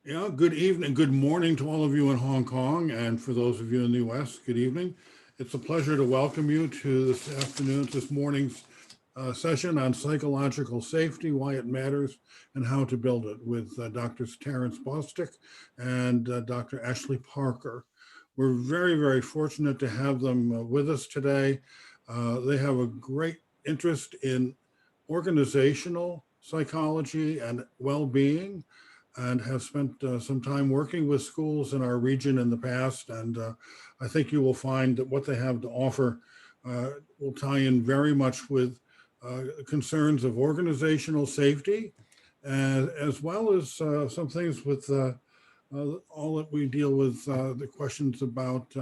Yeah, good evening, good morning to all of you in Hong Kong, and for those of you in the US, good evening. It's a pleasure to welcome you to this morning's session on psychological safety, why it matters, and how to build it with Drs. Terence Bostic and Dr. Ashley Parker. We're very, very fortunate to have them with us today. They have a great interest in organizational psychology and well-being, and have spent some time working with schools in our region in the past. And I think you will find that what they have to offer will tie in very much with concerns of organizational safety, as well as some things with all that we deal with, the questions about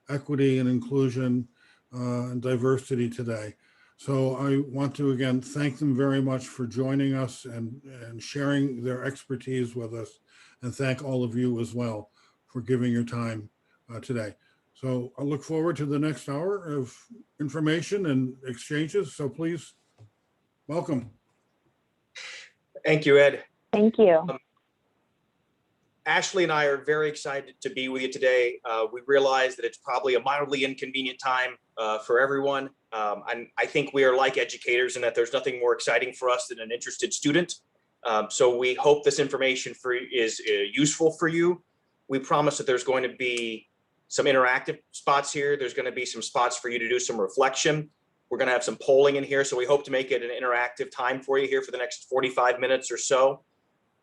equity and inclusion and diversity today. So I want to again thank them very much for joining us and sharing their expertise with us, and thank all of you as well for giving your time today. So I look forward to the next hour of information and exchanges. So please welcome. Thank you, Ed. Thank you. Ashley and I are very excited to be with you today. We realize that it's probably a mildly inconvenient time for everyone. And I think we are like educators in that there's nothing more exciting for us than an interested student. So we hope this information is useful for you. We promise that there's going to be some interactive spots here. There's going to be some spots for you to do some reflection. We're going to have some polling in here. So we hope to make it an interactive time for you here for the next 45 minutes or so.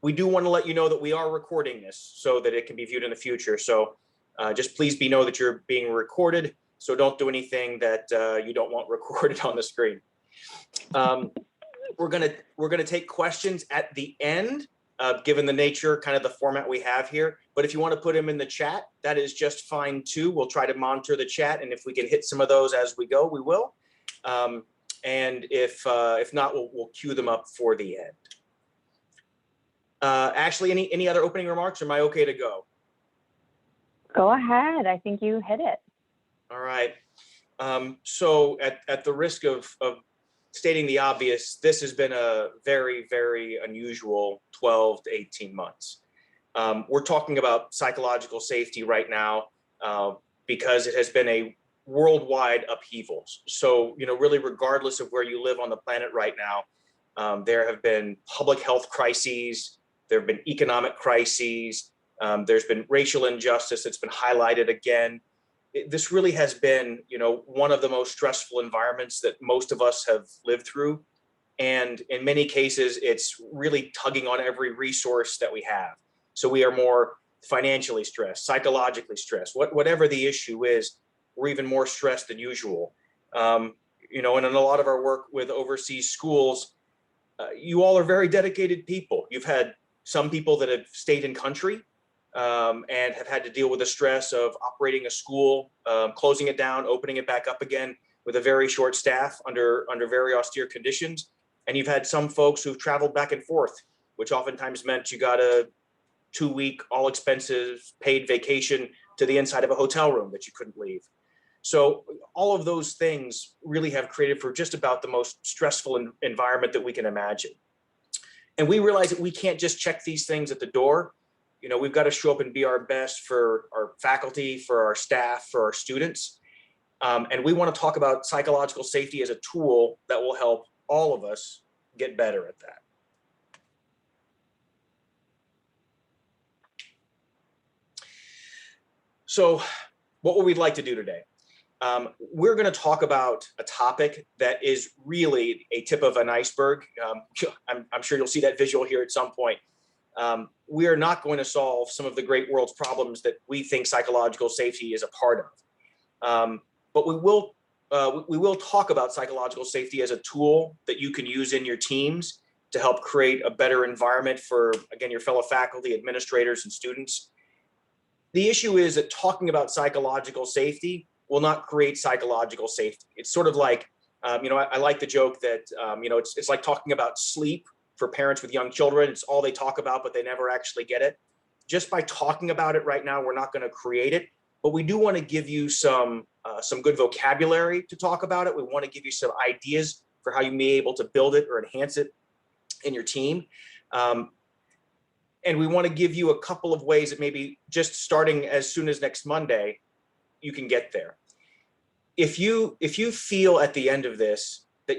We do want to let you know that we are recording this so that it can be viewed in the future. So just please know that you're being recorded. So don't do anything that you don't want recorded on the screen. We're gonna take questions at the end, given the nature, kind of the format we have here. But if you want to put them in the chat, that is just fine too. We'll try to monitor the chat, and if we can hit some of those as we go, we will. And if not, we'll queue them up for the end. Ashley, any other opening remarks, or am I okay to go? Go ahead. I think you hit it. All right. So at the risk of stating the obvious, this has been a very, very unusual 12 to 18 months. We're talking about psychological safety right now because it has been a worldwide upheaval. So, really, regardless of where you live on the planet right now, there have been public health crises. There have been economic crises. There's been racial injustice that's been highlighted again. This really has been, one of the most stressful environments that most of us have lived through. And in many cases, it's really tugging on every resource that we have. So we are more financially stressed, psychologically stressed, whatever the issue is, we're even more stressed than usual. And in a lot of our work with overseas schools, you all are very dedicated people. You've had some people that have stayed in country and have had to deal with the stress of operating a school, closing it down, opening it back up again with a very short staff under very austere conditions. And you've had some folks who've traveled back and forth, which oftentimes meant you got a 2-week, all expenses paid vacation to the inside of a hotel room that you couldn't leave. So all of those things really have created for just about the most stressful environment that we can imagine. And we realize that we can't just check these things at the door. We've got to show up and be our best for our faculty, for our staff, for our students. And we want to talk about psychological safety as a tool that will help all of us get better at that. So what would we like to do today? We're going to talk about a topic that is really a tip of an iceberg. I'm sure you'll see that visual here at some point. We are not going to solve some of the great world's problems that we think psychological safety is a part of. But we will talk about psychological safety as a tool that you can use in your teams to help create a better environment for, again, your fellow faculty, administrators, and students. The issue is that talking about psychological safety will not create psychological safety. It's sort of like, I like the joke that, it's like talking about sleep for parents with young children. It's all they talk about, but they never actually get it. Just by talking about it right now, we're not going to create it, but we do want to give you some good vocabulary to talk about it. We want to give you some ideas for how you may be able to build it or enhance it in your team. And we want to give you a couple of ways that maybe just starting as soon as next Monday, you can get there. If you feel at the end of this that,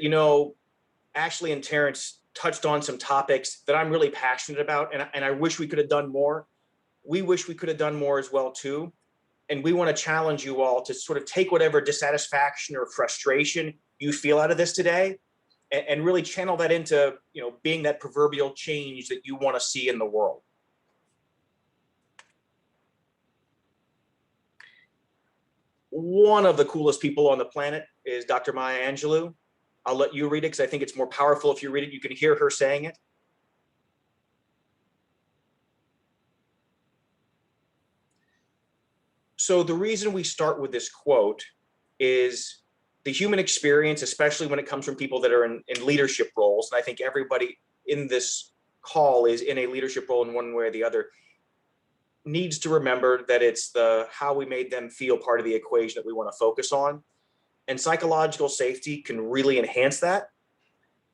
Ashley and Terence touched on some topics that I'm really passionate about, and I wish we could have done more. We wish we could have done more as well too. And we want to challenge you all to sort of take whatever dissatisfaction or frustration you feel out of this today and really channel that into, being that proverbial change that you want to see in the world. One of the coolest people on the planet is Dr. Maya Angelou. I'll let you read it because I think it's more powerful if you read it. You can hear her saying it. So the reason we start with this quote is the human experience, especially when it comes from people that are in leadership roles. And I think everybody in this call is in a leadership role in one way or the other, needs to remember that it's the how we made them feel part of the equation that we want to focus on. And psychological safety can really enhance that.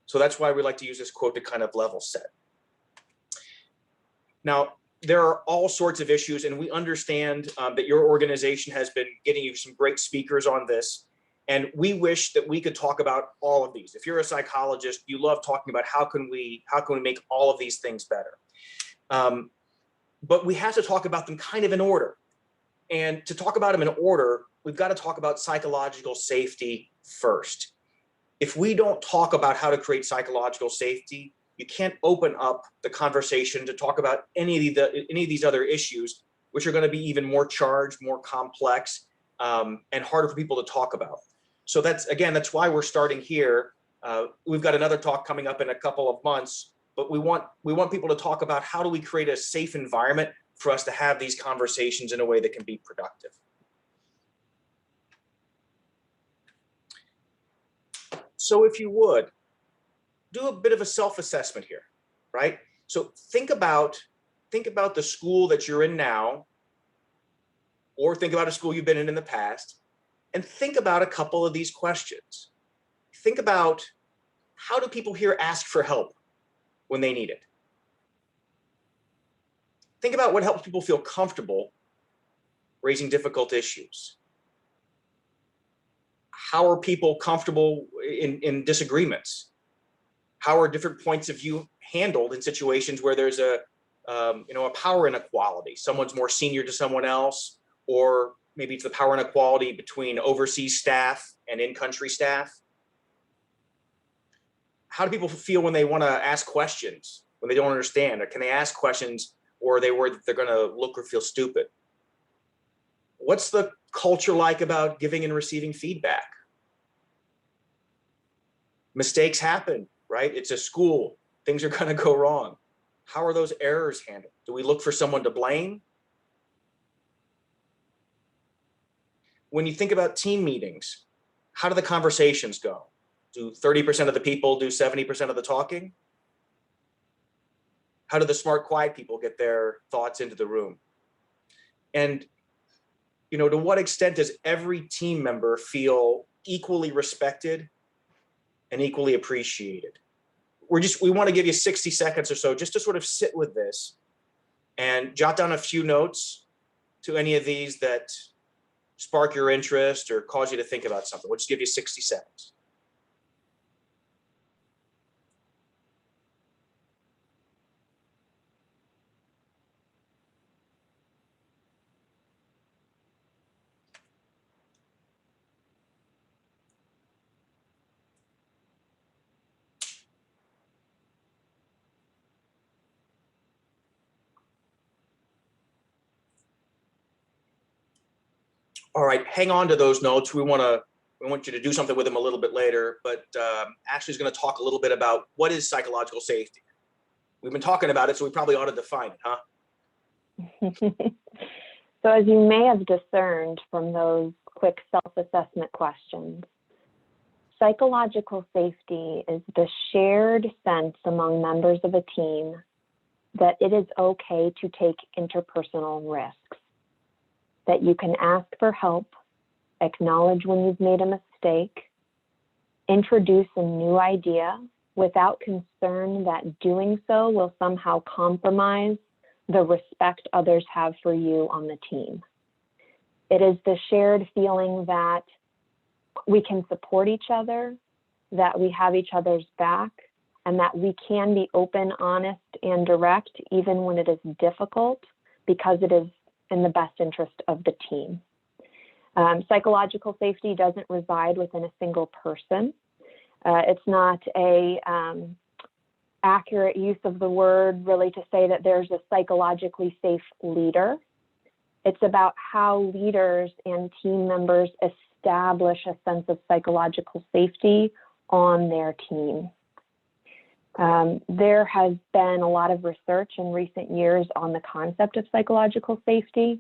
So that's why we like to use this quote to kind of level set. Now, there are all sorts of issues, and we understand that your organization has been getting you some great speakers on this. And we wish that we could talk about all of these. If you're a psychologist, you love talking about how can we make all of these things better. But we have to talk about them kind of in order. And to talk about them in order, we've got to talk about psychological safety first. If we don't talk about how to create psychological safety, you can't open up the conversation to talk about any of these other issues, which are going to be even more charged, more complex, and harder for people to talk about. So that's why we're starting here. We've got another talk coming up in a couple of months, but we want people to talk about how do we create a safe environment for us to have these conversations in a way that can be productive. So if you would, do a bit of a self-assessment here, right? So think about the school that you're in now, or think about a school you've been in the past, and think about a couple of these questions. Think about, how do people here ask for help when they need it? Think about what helps people feel comfortable raising difficult issues. How are people comfortable in disagreements? How are different points of view handled in situations where there's a power inequality? Someone's more senior to someone else, or maybe it's the power inequality between overseas staff and in-country staff. How do people feel when they want to ask questions, when they don't understand? Or can they ask questions, or are they worried that they're going to look or feel stupid? What's the culture like about giving and receiving feedback? Mistakes happen, right? It's a school. Things are going to go wrong. How are those errors handled? Do we look for someone to blame? When you think about team meetings, how do the conversations go? Do 30% of the people do 70% of the talking? How do the smart, quiet people get their thoughts into the room? And, to what extent does every team member feel equally respected and equally appreciated? We want to give you 60 seconds or so just to sort of sit with this and jot down a few notes to any of these that spark your interest or cause you to think about something. We'll just give you 60 seconds. All right, hang on to those notes. We want you to do something with them a little bit later, but Ashley's going to talk a little bit about what is psychological safety. We've been talking about it, so we probably ought to define it, huh? So as you may have discerned from those quick self-assessment questions, psychological safety is the shared sense among members of a team that it is okay to take interpersonal risks, that you can ask for help, acknowledge when you've made a mistake, introduce a new idea without concern that doing so will somehow compromise the respect others have for you on the team. It is the shared feeling that we can support each other, that we have each other's back, and that we can be open, honest, and direct even when it is difficult, because it is in the best interest of the team. Psychological safety doesn't reside within a single person. It's not a accurate use of the word really to say that there's a psychologically safe leader. It's about how leaders and team members establish a sense of psychological safety on their team. There has been a lot of research in recent years on the concept of psychological safety.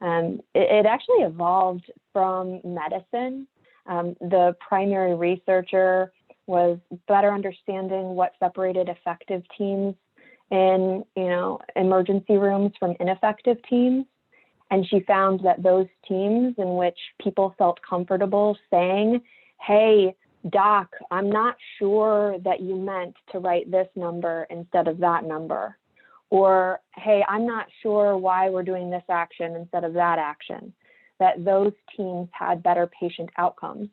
It actually evolved from medicine. The primary researcher was better understanding what separated effective teams in, emergency rooms from ineffective teams. And she found that those teams in which people felt comfortable saying, "Hey, Doc, I'm not sure that you meant to write this number instead of that number," or, "Hey, I'm not sure why we're doing this action instead of that action," that those teams had better patient outcomes.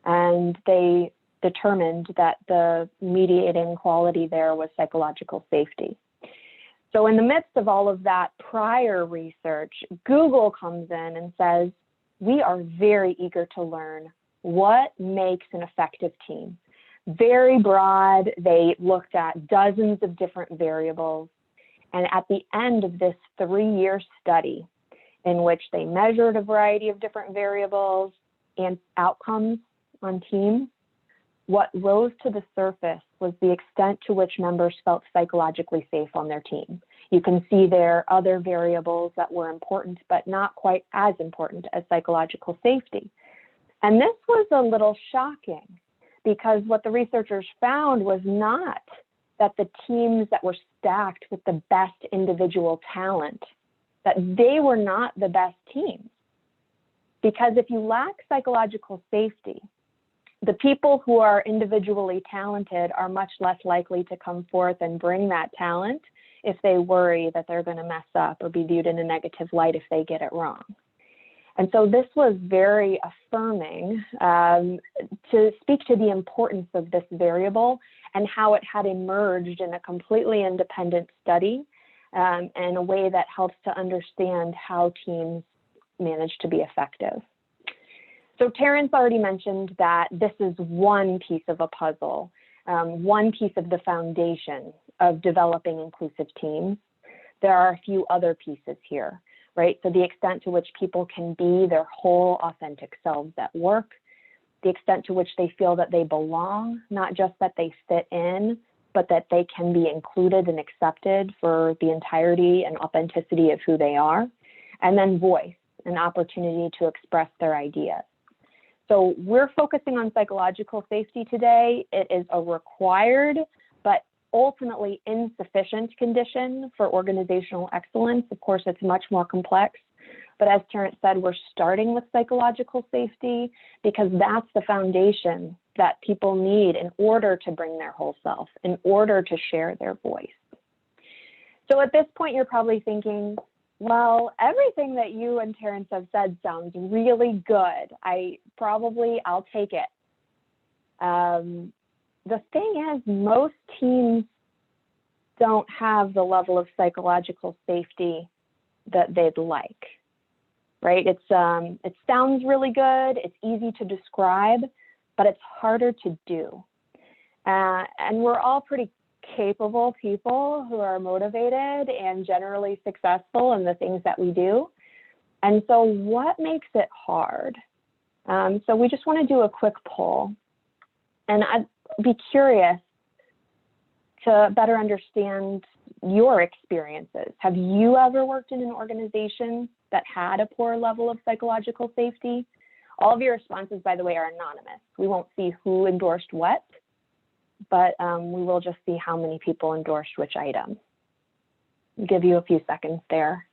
And they determined that the mediating quality there was psychological safety. So in the midst of all of that prior research, Google comes in and says, we are very eager to learn what makes an effective team. Very broad. They looked at dozens of different variables. And at the end of this 3-year study, in which they measured a variety of different variables and outcomes on teams, what rose to the surface was the extent to which members felt psychologically safe on their team. You can see there other variables that were important, but not quite as important as psychological safety. And this was a little shocking, because what the researchers found was not that the teams that were stacked with the best individual talent, that they were not the best teams. Because if you lack psychological safety, the people who are individually talented are much less likely to come forth and bring that talent if they worry that they're going to mess up or be viewed in a negative light if they get it wrong. And so this was very affirming to speak to the importance of this variable and how it had emerged in a completely independent study in a way that helps to understand how teams manage to be effective. So Terence already mentioned that this is one piece of a puzzle, one piece of the foundation of developing inclusive teams. There are a few other pieces here, right? So the extent to which people can be their whole authentic selves at work, the extent to which they feel that they belong, not just that they fit in, but that they can be included and accepted for the entirety and authenticity of who they are, and then voice, an opportunity to express their ideas. So we're focusing on psychological safety today. It is a required, but ultimately insufficient condition for organizational excellence. Of course, it's much more complex. But as Terence said, we're starting with psychological safety because that's the foundation that people need in order to bring their whole self, in order to share their voice. So at this point, you're probably thinking, well, everything that you and Terence have said sounds really good. I'll take it. The thing is, most teams don't have the level of psychological safety that they'd like, right? It sounds really good. It's easy to describe, but it's harder to do. And we're all pretty capable people who are motivated and generally successful in the things that we do. And so what makes it hard? So we just want to do a quick poll. And I'd be curious to better understand your experiences. Have you ever worked in an organization that had a poor level of psychological safety? All of your responses, by the way, are anonymous. We won't see who endorsed what, but we will just see how many people endorsed which item. I'll give you a few seconds there.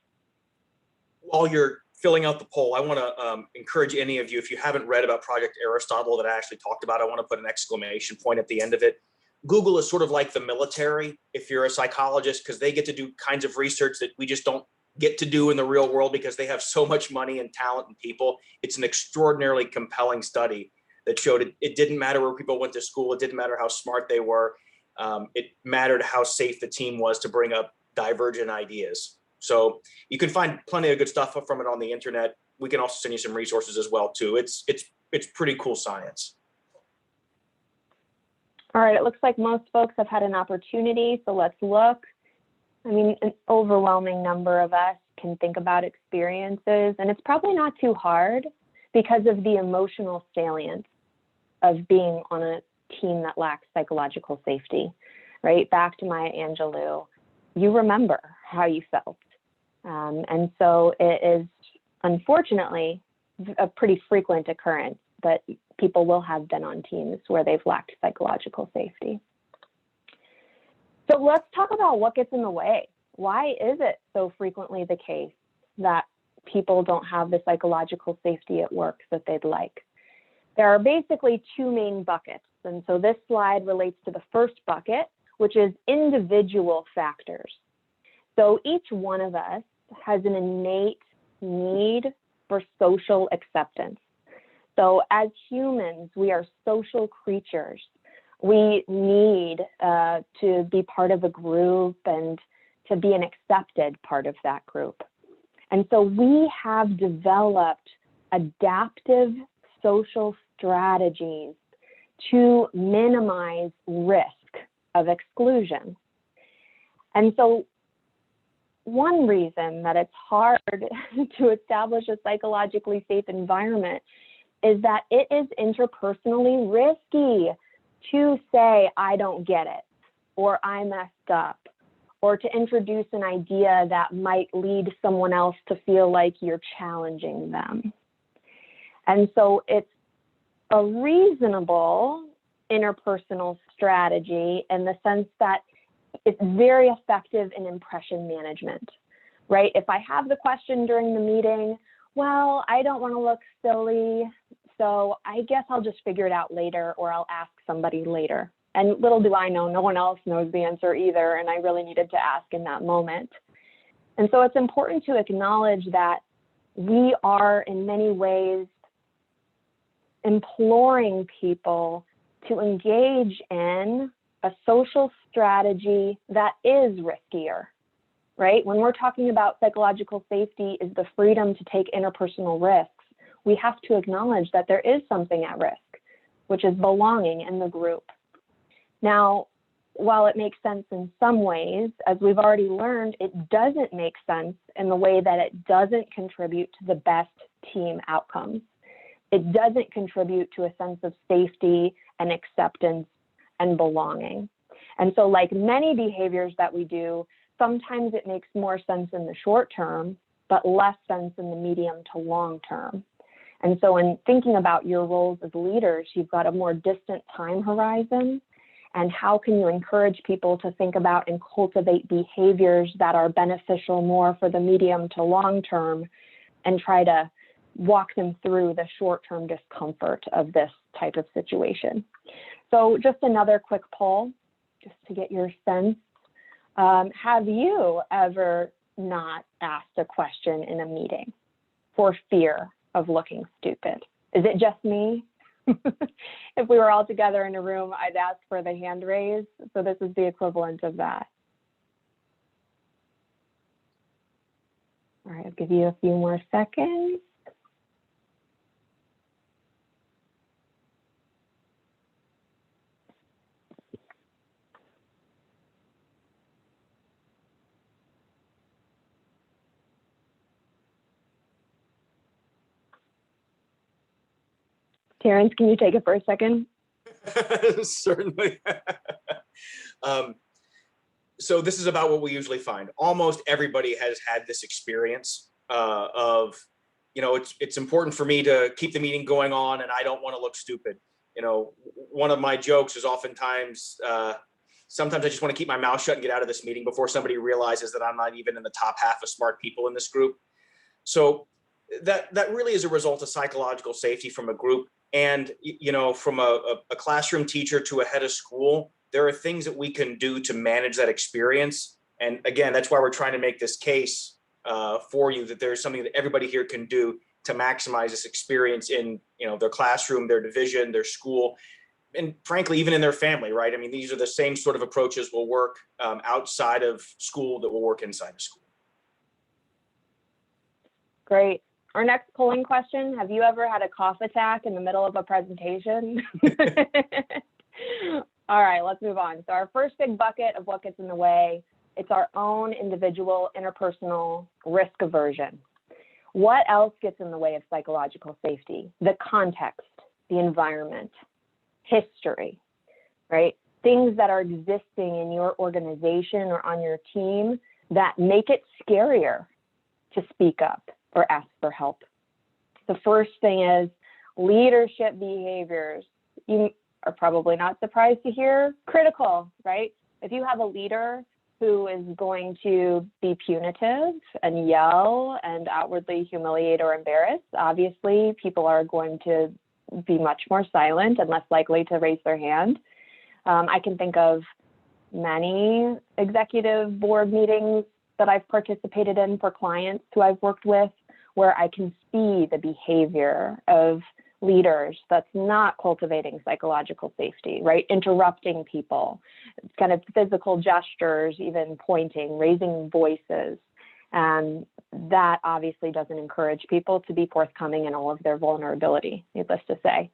While you're filling out the poll, I want to encourage any of you, if you haven't read about Project Aristotle that I actually talked about, I want to put an exclamation point at the end of it. Google is sort of like the military if you're a psychologist, because they get to do kinds of research that we just don't get to do in the real world because they have so much money and talent and people. It's an extraordinarily compelling study that showed it didn't matter where people went to school. It didn't matter how smart they were. It mattered how safe the team was to bring up divergent ideas. So you can find plenty of good stuff from it on the internet. We can also send you some resources as well too. It's pretty cool science. All right, it looks like most folks have had an opportunity, so let's look. I mean, an overwhelming number of us can think about experiences, and it's probably not too hard because of the emotional salience of being on a team that lacks psychological safety, right? Back to Maya Angelou, you remember how you felt. And so it is, unfortunately, a pretty frequent occurrence that people will have been on teams where they've lacked psychological safety. So let's talk about what gets in the way. Why is it so frequently the case that people don't have the psychological safety at work that they'd like? There are basically two main buckets. And so this slide relates to the first bucket, which is individual factors. So each one of us has an innate need for social acceptance. So as humans, we are social creatures. We need to be part of a group and to be an accepted part of that group. And so we have developed adaptive social strategies to minimize risk of exclusion. And so one reason that it's hard to establish a psychologically safe environment is that it is interpersonally risky to say, I don't get it, or I messed up, or to introduce an idea that might lead someone else to feel like you're challenging them. And so it's a reasonable interpersonal strategy in the sense that it's very effective in impression management, right? If I have the question during the meeting, well, I don't want to look silly, so I guess I'll just figure it out later, or I'll ask somebody later. And little do I know, no one else knows the answer either, and I really needed to ask in that moment. And so it's important to acknowledge that we are in many ways imploring people to engage in a social strategy that is riskier, right? When we're talking about psychological safety is the freedom to take interpersonal risks, we have to acknowledge that there is something at risk, which is belonging in the group. Now, while it makes sense in some ways, as we've already learned, it doesn't make sense in the way that it doesn't contribute to the best team outcomes. It doesn't contribute to a sense of safety and acceptance and belonging. And so like many behaviors that we do, sometimes it makes more sense in the short term, but less sense in the medium to long term. And so in thinking about your roles as leaders, you've got a more distant time horizon. And how can you encourage people to think about and cultivate behaviors that are beneficial more for the medium to long term, and try to walk them through the short-term discomfort of this type of situation. So just another quick poll, just to get your sense. Have you ever not asked a question in a meeting for fear of looking stupid? Is it just me? If we were all together in a room, I'd ask for the hand raise. So this is the equivalent of that. All right, I'll give you a few more seconds. Terence, can you take it for a second? Certainly. So this is about what we usually find. Almost everybody has had this experience of, it's important for me to keep the meeting going on and I don't want to look stupid. One of my jokes is oftentimes, sometimes I just want to keep my mouth shut and get out of this meeting before somebody realizes that I'm not even in the top half of smart people in this group. So that really is a result of psychological safety from a group. And, from a classroom teacher to a head of school, there are things that we can do to manage that experience. And again, that's why we're trying to make this case for you, that there's something that everybody here can do to maximize this experience in, their classroom, their division, their school, and frankly, even in their family, right? I mean, these are the same sort of approaches will work outside of school that will work inside of school. Great. Our next polling question, have you ever had a cough attack in the middle of a presentation? All right, let's move on. So our first big bucket of what gets in the way, it's our own individual interpersonal risk aversion. What else gets in the way of psychological safety? The context, the environment, history, right? Things that are existing in your organization or on your team that make it scarier to speak up or ask for help. The first thing is leadership behaviors. You are probably not surprised to hear critical, right? If you have a leader who is going to be punitive and yell and outwardly humiliate or embarrass, obviously people are going to be much more silent and less likely to raise their hand. I can think of many executive board meetings that I've participated in for clients who I've worked with, where I can see the behavior of leaders that's not cultivating psychological safety, right? Interrupting people, kind of physical gestures, even pointing, raising voices. And that obviously doesn't encourage people to be forthcoming in all of their vulnerability, needless to say.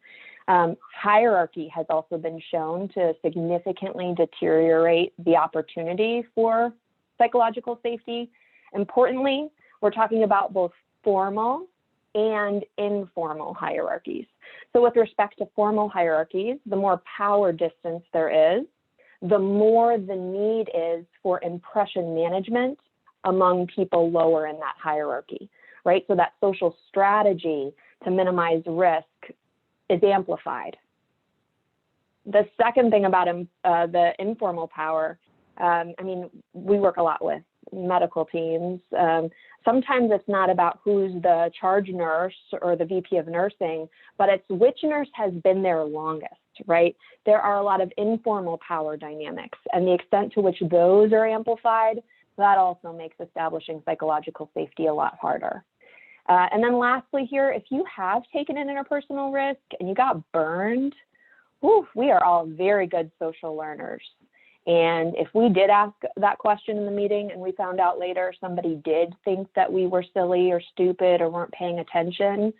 Hierarchy has also been shown to significantly deteriorate the opportunity for psychological safety. Importantly, we're talking about both formal and informal hierarchies. So with respect to formal hierarchies, the more power distance there is, the more the need is for impression management among people lower in that hierarchy, right? So that social strategy to minimize risk is amplified. The second thing about the informal power, we work a lot with medical teams. Sometimes it's not about who's the charge nurse or the VP of nursing, but it's which nurse has been there longest, right? There are a lot of informal power dynamics, and the extent to which those are amplified, that also makes establishing psychological safety a lot harder. And then lastly here, if you have taken an interpersonal risk and you got burned, we are all very good social learners. And if we did ask that question in the meeting and we found out later somebody did think that we were silly or stupid or weren't paying attention,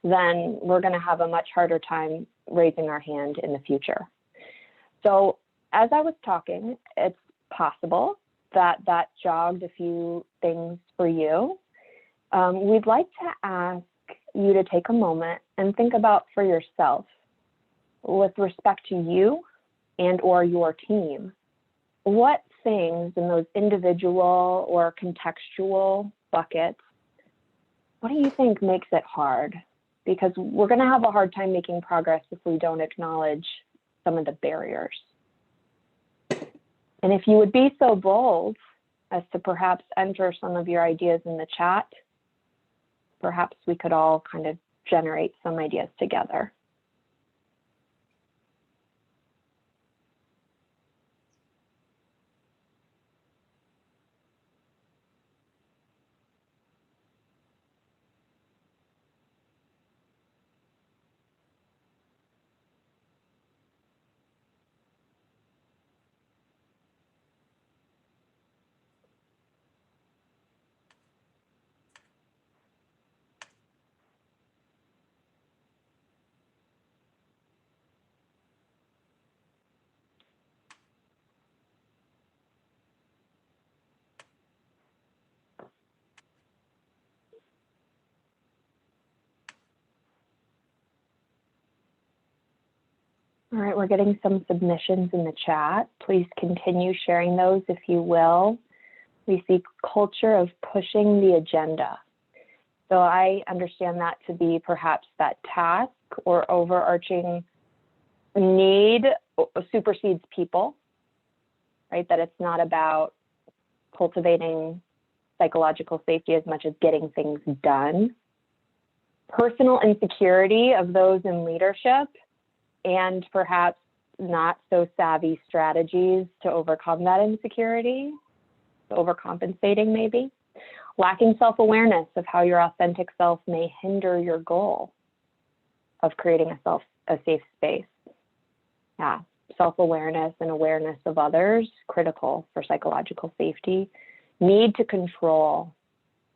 then we're going to have a much harder time raising our hand in the future. So as I was talking, it's possible that jogged a few things for you. We'd like to ask you to take a moment and think about for yourself, with respect to you and or your team, what things in those individual or contextual buckets, what do you think makes it hard? Because we're going to have a hard time making progress if we don't acknowledge some of the barriers. And if you would be so bold as to perhaps enter some of your ideas in the chat, perhaps we could all kind of generate some ideas together. All right, we're getting some submissions in the chat. Please continue sharing those if you will. We see culture of pushing the agenda. So I understand that to be perhaps that task or overarching need supersedes people, right? That it's not about cultivating psychological safety as much as getting things done. Personal insecurity of those in leadership, and perhaps not so savvy strategies to overcome that insecurity, overcompensating maybe, lacking self-awareness of how your authentic self may hinder your goal of creating a safe space. Yeah, self-awareness and awareness of others, critical for psychological safety. Need to control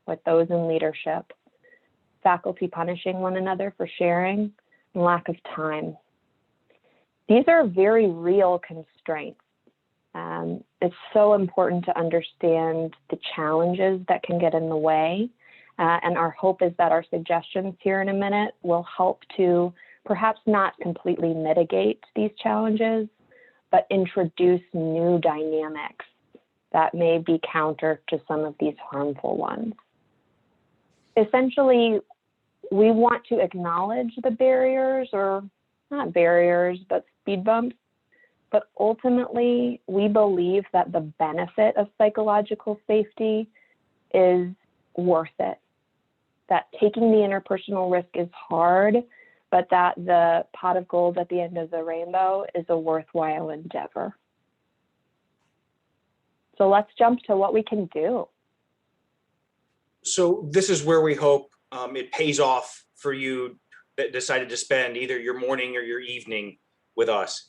with those in leadership, faculty punishing one another for sharing, and lack of time. These are very real constraints. It's so important to understand the challenges that can get in the way. And our hope is that our suggestions here in a minute will help to perhaps not completely mitigate these challenges, but introduce new dynamics that may be counter to some of these harmful ones. Essentially, we want to acknowledge the barriers, or not barriers, but speed bumps. But ultimately, we believe that the benefit of psychological safety is worth it. That taking the interpersonal risk is hard, but that the pot of gold at the end of the rainbow is a worthwhile endeavor. So let's jump to what we can do. So this is where we hope it pays off for you that decided to spend either your morning or your evening with us.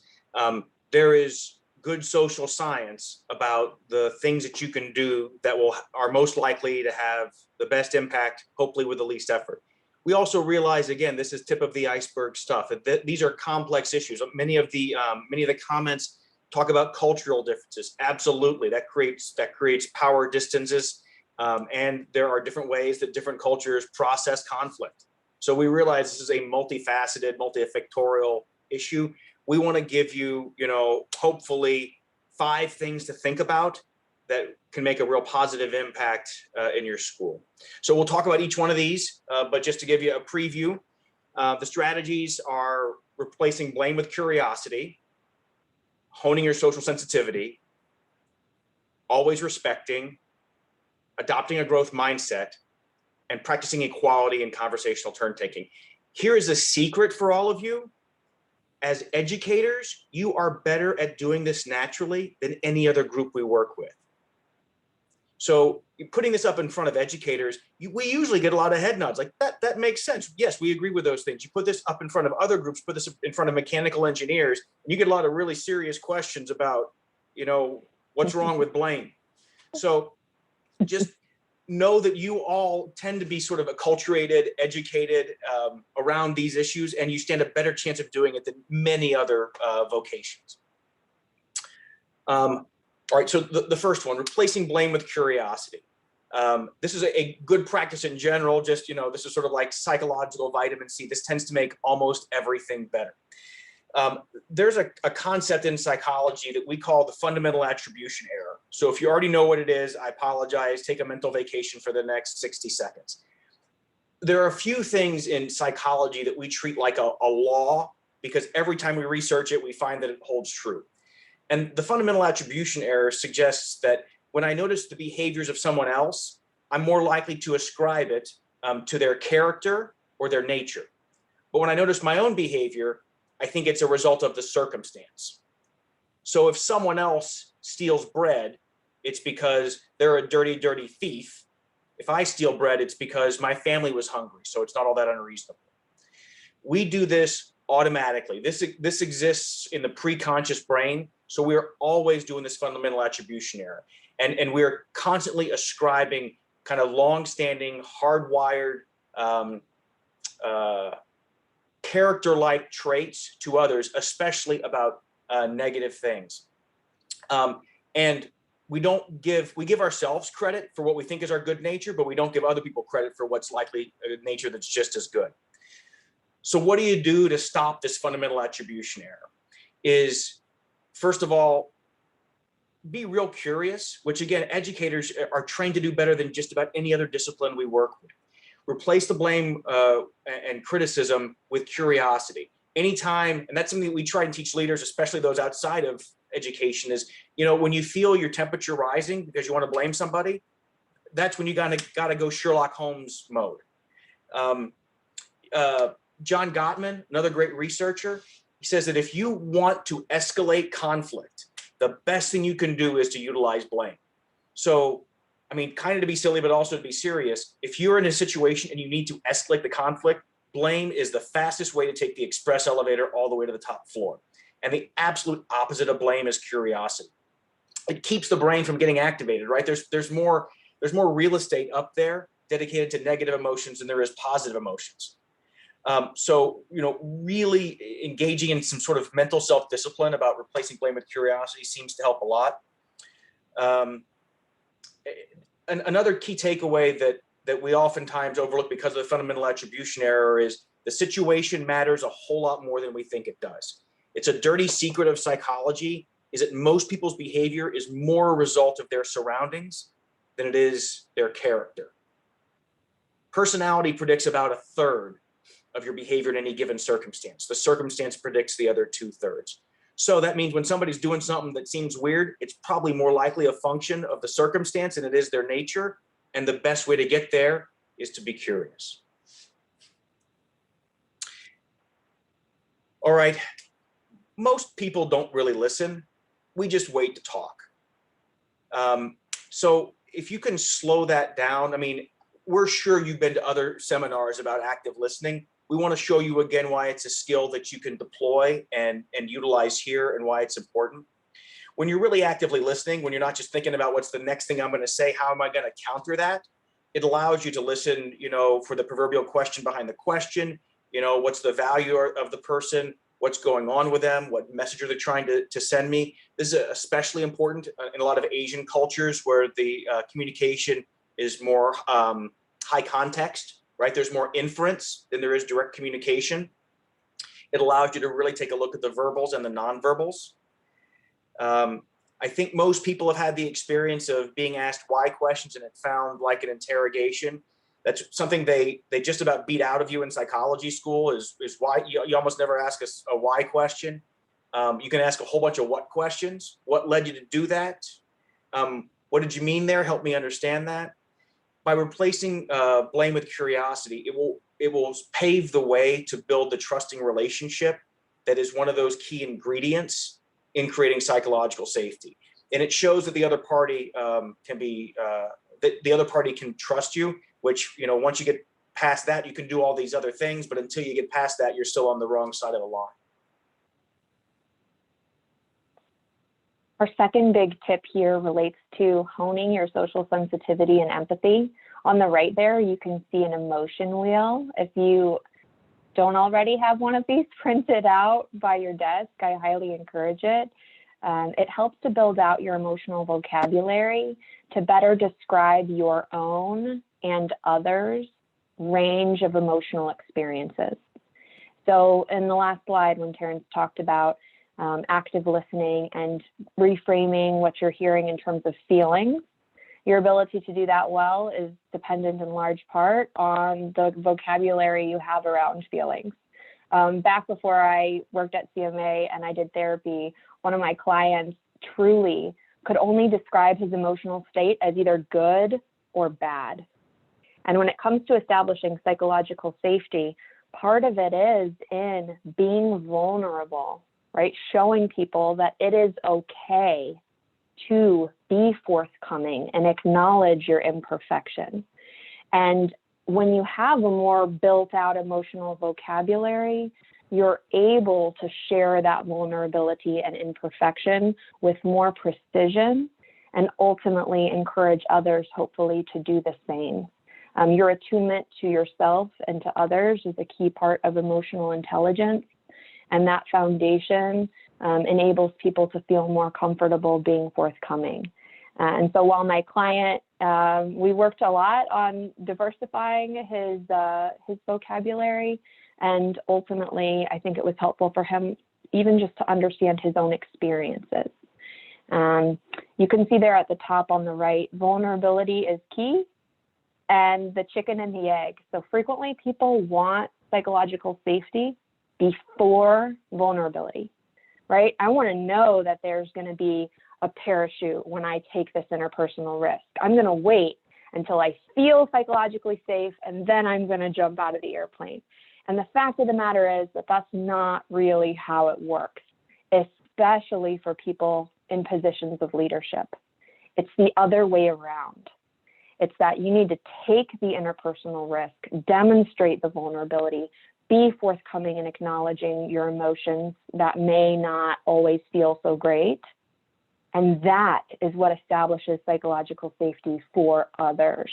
There is good social science about the things that you can do that are most likely to have the best impact, hopefully with the least effort. We also realize, again, this is tip of the iceberg stuff. These are complex issues. Many of the comments talk about cultural differences. Absolutely, that creates power distances, and there are different ways that different cultures process conflict. So we realize this is a multifaceted, multifactorial issue. We want to give you, hopefully 5 things to think about that can make a real positive impact in your school. So we'll talk about each one of these, but just to give you a preview, the strategies are replacing blame with curiosity, honing your social sensitivity, always respecting, adopting a growth mindset, and practicing equality and conversational turn taking. Here is a secret for all of you. As educators, you are better at doing this naturally than any other group we work with. So putting this up in front of educators, we usually get a lot of head nods, like that makes sense. Yes, we agree with those things. You put this up in front of other groups, put this in front of mechanical engineers, and you get a lot of really serious questions about, what's wrong with blame. So just know that you all tend to be sort of acculturated, educated around these issues, and you stand a better chance of doing it than many other vocations. All right, so the first one, replacing blame with curiosity. This is a good practice in general, just, this is sort of like psychological vitamin C. This tends to make almost everything better. There's a concept in psychology that we call the fundamental attribution error. So if you already know what it is, I apologize. Take a mental vacation for the next 60 seconds. There are a few things in psychology that we treat like a law, because every time we research it, we find that it holds true. And the fundamental attribution error suggests that when I notice the behaviors of someone else, I'm more likely to ascribe it to their character or their nature. But when I notice my own behavior, I think it's a result of the circumstance. So if someone else steals bread, it's because they're a dirty, dirty thief. If I steal bread, it's because my family was hungry, so it's not all that unreasonable. We do this automatically. This exists in the preconscious brain, so we're always doing this fundamental attribution error. And we're constantly ascribing kind of long-standing, hardwired, character-like traits to others, especially about negative things. And we give ourselves credit for what we think is our good nature, but we don't give other people credit for what's likely a nature that's just as good. So what do you do to stop this fundamental attribution error? Is, first of all, be real curious, which again, educators are trained to do better than just about any other discipline we work with. Replace the blame and criticism with curiosity. Anytime, and that's something that we try and teach leaders, especially those outside of education, is, when you feel your temperature rising because you want to blame somebody, that's when you gotta go Sherlock Holmes mode. John Gottman, another great researcher, He says that if you want to escalate conflict, the best thing you can do is to utilize blame. So, I mean, kind of to be silly, but also to be serious, if you're in a situation and you need to escalate the conflict, blame is the fastest way to take the express elevator all the way to the top floor. And the absolute opposite of blame is curiosity. It keeps the brain from getting activated, right? There's more real estate up there dedicated to negative emotions than there is positive emotions. So, really engaging in some sort of mental self-discipline about replacing blame with curiosity seems to help a lot. Another key takeaway that we oftentimes overlook because of the fundamental attribution error is the situation matters a whole lot more than we think it does. It's a dirty secret of psychology, is that most people's behavior is more a result of their surroundings than it is their character. Personality predicts about a third of your behavior in any given circumstance. The circumstance predicts the other 2/3. So that means when somebody's doing something that seems weird, it's probably more likely a function of the circumstance than it is their nature. And the best way to get there is to be curious. All right. Most people don't really listen. We just wait to talk. So if you can slow that down, I mean, we're sure you've been to other seminars about active listening. We want to show you again why it's a skill that you can deploy and utilize here and why it's important. When you're really actively listening, when you're not just thinking about what's the next thing I'm going to say, how am I going to counter that? It allows you to listen, for the proverbial question behind the question, what's the value of the person, what's going on with them, what message are they trying to send me. This is especially important in a lot of Asian cultures where the communication is more high context, right? There's more inference than there is direct communication. It allows you to really take a look at the verbals and the nonverbals. I think most people have had the experience of being asked why questions and it found like an interrogation. That's something they just about beat out of you in psychology school is why you almost never ask a why question. You can ask a whole bunch of what questions. What led you to do that? What did you mean there? Help me understand that. By replacing blame with curiosity, it will pave the way to build the trusting relationship that is one of those key ingredients in creating psychological safety. And it shows that the other party can trust you, which, once you get past that, you can do all these other things, but until you get past that, you're still on the wrong side of the line. Our second big tip here relates to honing your social sensitivity and empathy. On the right there, you can see an emotion wheel. If you don't already have one of these printed out by your desk, I highly encourage it. It helps to build out your emotional vocabulary to better describe your own and others' range of emotional experiences. So in the last slide, when Terence talked about active listening and reframing what you're hearing in terms of feelings, your ability to do that well is dependent in large part on the vocabulary you have around feelings. Back before I worked at CMA and I did therapy, one of my clients truly could only describe his emotional state as either good or bad. And when it comes to establishing psychological safety, part of it is in being vulnerable, right? Showing people that it is okay to be forthcoming and acknowledge your imperfection. And when you have a more built out emotional vocabulary, you're able to share that vulnerability and imperfection with more precision and ultimately encourage others, hopefully, to do the same. Your attunement to yourself and to others is a key part of emotional intelligence, and that foundation enables people to feel more comfortable being forthcoming. And so while my client, we worked a lot on diversifying his vocabulary, and ultimately, I think it was helpful for him even just to understand his own experiences. You can see there at the top on the right, vulnerability is key, and the chicken and the egg. So frequently people want psychological safety before vulnerability, right? I want to know that there's going to be a parachute when I take this interpersonal risk. I'm going to wait until I feel psychologically safe, and then I'm going to jump out of the airplane. And the fact of the matter is that that's not really how it works, especially for people in positions of leadership. It's the other way around. It's that you need to take the interpersonal risk, demonstrate the vulnerability, be forthcoming in acknowledging your emotions that may not always feel so great. And that is what establishes psychological safety for others.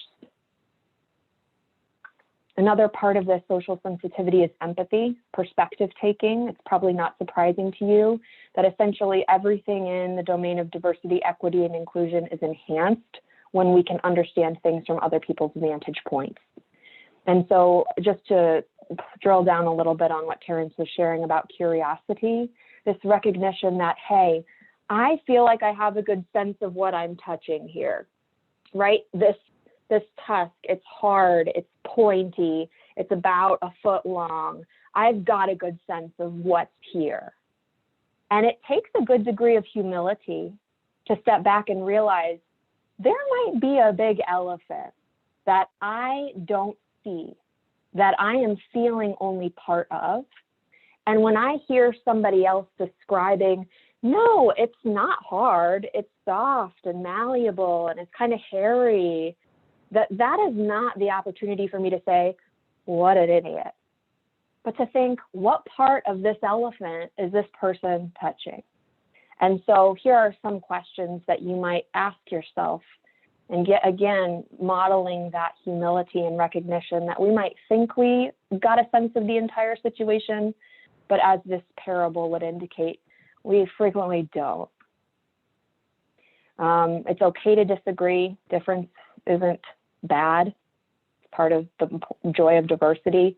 Another part of this social sensitivity is empathy, perspective taking. It's probably not surprising to you that essentially everything in the domain of diversity, equity, and inclusion is enhanced when we can understand things from other people's vantage points. And so just to drill down a little bit on what Terence was sharing about curiosity, this recognition that, hey, I feel like I have a good sense of what I'm touching here, right? This tusk, it's hard, it's pointy, it's about a foot long. I've got a good sense of what's here. And it takes a good degree of humility to step back and realize there might be a big elephant that I don't see, that I am feeling only part of. And when I hear somebody else describing, no, it's not hard, it's soft and malleable and it's kind of hairy, that is not the opportunity for me to say, what an idiot, but to think, what part of this elephant is this person touching? And so here are some questions that you might ask yourself, and get, again, modeling that humility and recognition that we might think we got a sense of the entire situation, but as this parable would indicate, we frequently don't. It's okay to disagree. Difference isn't bad. It's part of the joy of diversity.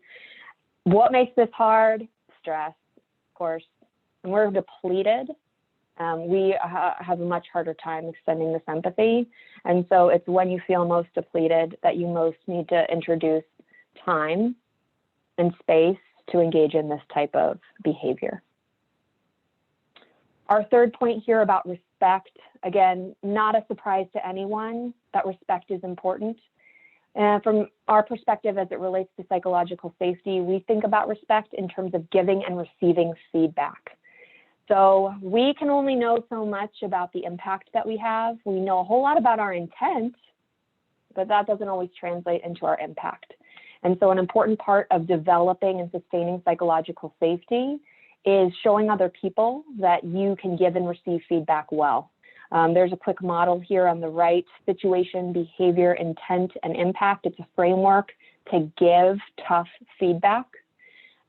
What makes this hard? Stress, of course. And we're depleted. We have a much harder time extending this empathy. And so it's when you feel most depleted that you most need to introduce time and space to engage in this type of behavior. Our third point here about respect, again, not a surprise to anyone that respect is important. From our perspective as it relates to psychological safety, we think about respect in terms of giving and receiving feedback. So we can only know so much about the impact that we have. We know a whole lot about our intent, but that doesn't always translate into our impact. And so an important part of developing and sustaining psychological safety is showing other people that you can give and receive feedback well. There's a quick model here on the right: situation, behavior, intent, and impact. It's a framework to give tough feedback.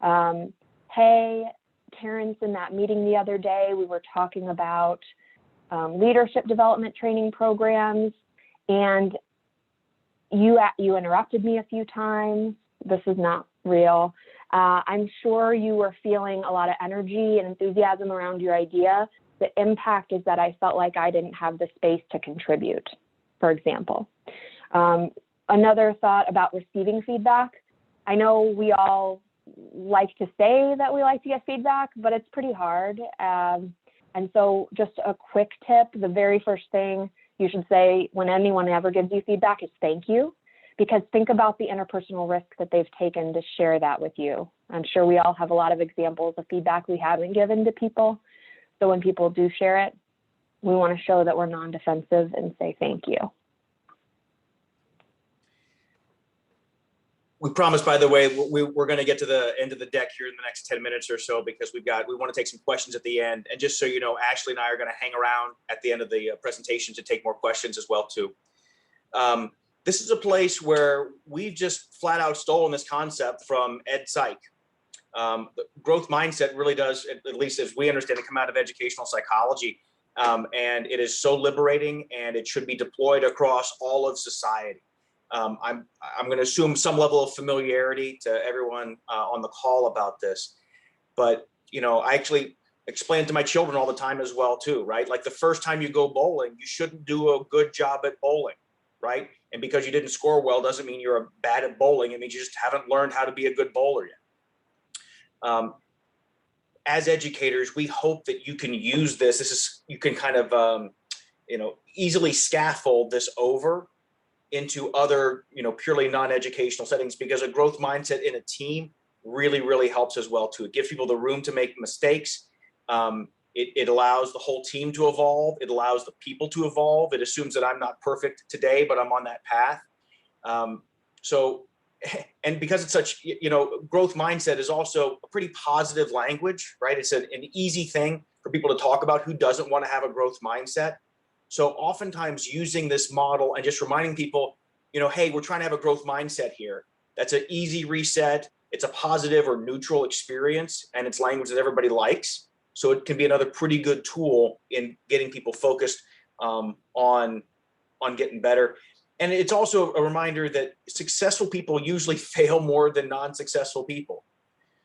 Hey, Terence, in that meeting the other day, we were talking about leadership development training programs, and you interrupted me a few times. This is not real. I'm sure you were feeling a lot of energy and enthusiasm around your idea. The impact is that I felt like I didn't have the space to contribute, for example. Another thought about receiving feedback. I know we all like to say that we like to get feedback, but it's pretty hard. And so just a quick tip, the very first thing you should say when anyone ever gives you feedback is thank you, because think about the interpersonal risk that they've taken to share that with you. I'm sure we all have a lot of examples of feedback we haven't given to people. So when people do share it, we want to show that we're non-defensive and say thank you. We promised, by the way, we're going to get to the end of the deck here in the next 10 minutes or so, because we want to take some questions at the end. And just so you know, Ashley and I are going to hang around at the end of the presentation to take more questions as well too. This is a place where we've just flat out stolen this concept from ed psych. The growth mindset really does, at least as we understand it, come out of educational psychology. And it is so liberating, and it should be deployed across all of society. I'm going to assume some level of familiarity to everyone on the call about this, but I actually explain it to my children all the time as well too, right? Like the first time you go bowling, you shouldn't do a good job at bowling, right? And because you didn't score well doesn't mean you're bad at bowling. It means you just haven't learned how to be a good bowler yet. As educators, we hope that you can use this. You can kind of easily scaffold this over into other, purely non-educational settings, because a growth mindset in a team really, really helps as well too. It gives people the room to make mistakes. It allows the whole team to evolve. It allows the people to evolve. It assumes that I'm not perfect today, but I'm on that path. And because it's such, growth mindset is also a pretty positive language, right? It's an easy thing for people to talk about. Who doesn't want to have a growth mindset? So oftentimes using this model and just reminding people, hey, we're trying to have a growth mindset here. That's an easy reset. It's a positive or neutral experience, and it's language that everybody likes. So it can be another pretty good tool in getting people focused on getting better. And it's also a reminder that successful people usually fail more than non-successful people.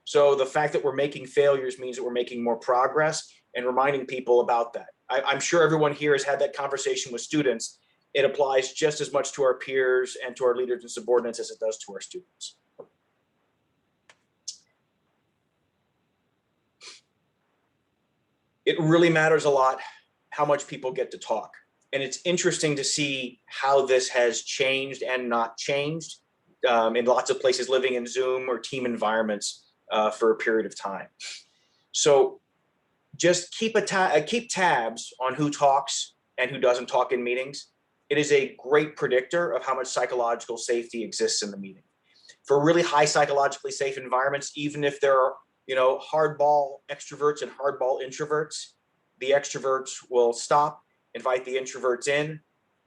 So the fact that we're making failures means that we're making more progress, and reminding people about that. I'm sure everyone here has had that conversation with students. It applies just as much to our peers and to our leaders and subordinates as it does to our students. It really matters a lot how much people get to talk. And it's interesting to see how this has changed and not changed in lots of places living in Zoom or team environments for a period of time. So just keep tabs on who talks and who doesn't talk in meetings. It is a great predictor of how much psychological safety exists in the meeting. For really high psychologically safe environments, even if there are hardball extroverts and hardball introverts, the extroverts will stop, invite the introverts in,